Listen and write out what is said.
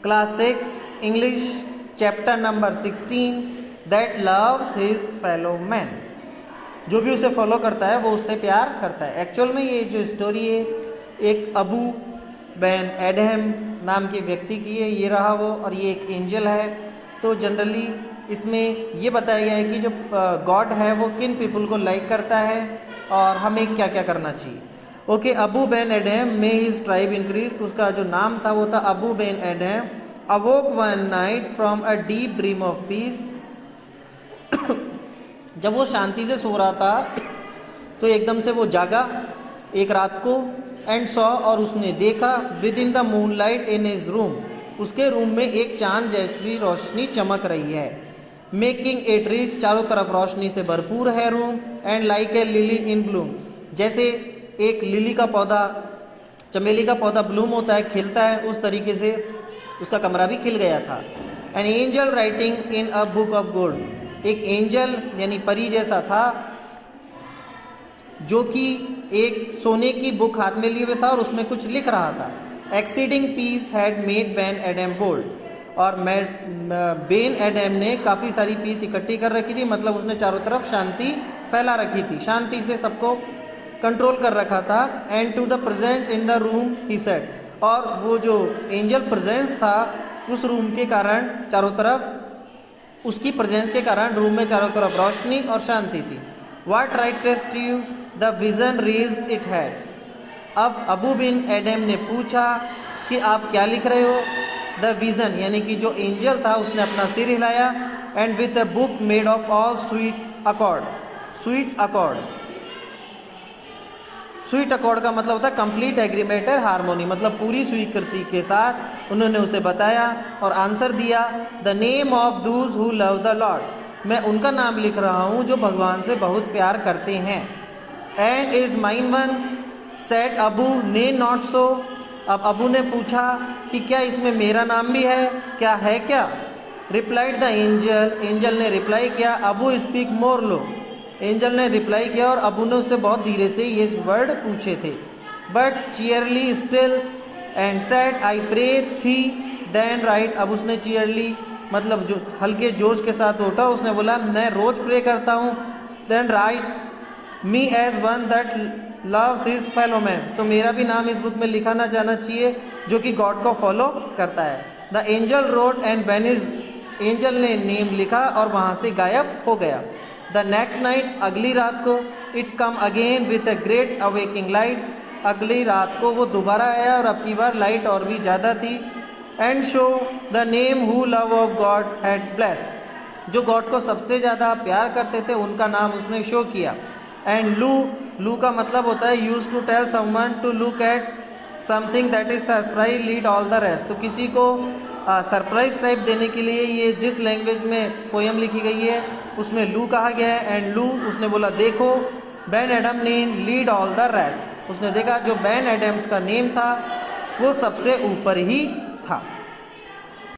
Class 6 English chapter number 16 that loves his fellow man. जो भी उसे फॉलो करता है वो उससे प्यार करता है। एक्चुअल में ये जो स्टोरी है एक अबू बेन एडम नाम के व्यक्ति की है, ये रहा वो, और ये एक एंजल है। तो जनरली इसमें ये बताया गया है कि जो गॉड है वो किन पीपल को लाइक करता है और हमें क्या क्या करना चाहिए। ओके, अबू बेन एडम मे हिज ट्राइब इंक्रीज, उसका जो नाम था वो था Abu Ben Adam. अवोक one night from a deep dream of peace, जब वो शांति से सो रहा था तो एकदम से वो जागा एक रात को, एंड सॉ, और उसने देखा, with in the moonlight in his room, उसके रूम में एक चांद जैसी रोशनी चमक रही है। मेकिंग इट रिच, चारों तरफ रोशनी से भरपूर है room, and like a lily in Bloom, जैसे एक लिली का पौधा, चमेली का पौधा ब्लूम होता है, खिलता है, उस तरीके से उसका कमरा भी खिल गया था। An angel writing in a book of gold, एक एंजल यानी परी जैसा था जो कि एक सोने की बुक हाथ में लिए हुए था और उसमें कुछ लिख रहा था। Exceeding peace had made Ben Adhem bold, और बेन एडम ने काफ़ी सारी पीस इकट्ठी कर रखी थी, मतलब उसने चारों तरफ शांति फैला रखी थी, शांति से सबको कंट्रोल कर रखा था। And to the presence in the room he said, और वो जो एंजल प्रेजेंस था उस रूम के कारण, चारों तरफ उसकी प्रेजेंस के कारण रूम में चारों तरफ रोशनी और शांति थी। What rightest you the vision raised it had, अब अबू बिन एडम ने पूछा कि आप क्या लिख रहे हो। द विजन यानी कि जो एंजल था उसने अपना सिर हिलाया। And with a book made of all sweet accord, sweet accord, sweet accord का मतलब होता है कंप्लीट एग्रीमेंट है, हारमोनी, मतलब पूरी स्वीकृति के साथ उन्होंने उसे बताया और आंसर दिया। The name of those who love the Lord, मैं उनका नाम लिख रहा हूँ जो भगवान से बहुत प्यार करते हैं। And is mine one said Abu ने नॉट सो, अब अबू ने पूछा कि क्या इसमें मेरा नाम भी है, क्या है क्या। रिप्लाइड द एंजल, एंजल ने रिप्लाई किया, अबू स्पीक मोर लो, एंजल ने रिप्लाई किया और अबू ने उससे बहुत धीरे से ये वर्ड पूछे थे। But clearly still and said I pray thee then right, अब उसने चीयरली मतलब जो हल्के जोश के साथ उठा, उसने बोला मैं रोज प्रे करता हूँ। Then write me as one that loves his fellow men, तो मेरा भी नाम इस बुक में लिखा ना जाना चाहिए जो कि गॉड को फॉलो करता है। The angel road and vanished, angel ने नेम लिखा और वहाँ से गायब हो गया। द नेक्स्ट नाइट, अगली रात को, it come again with a great awaking light, अगली रात को वो दोबारा आया और अब की बार लाइट और भी ज़्यादा थी। And show the name who love of God had blessed, जो गॉड को सबसे ज़्यादा प्यार करते थे उनका नाम उसने शो किया। एंड लू, लू का मतलब होता है use to tell someone to look at something that is surprise lead all the rest, तो किसी को सरप्राइज टाइप देने के लिए ये जिस लैंग्वेज में पोयम लिखी गई है उसमें लू कहा गया है। एंड लू, उसने बोला देखो, बेन एडम ने लीड ऑल द रेस्ट, उसने देखा जो बेन एडम्स का नेम था वो सबसे ऊपर ही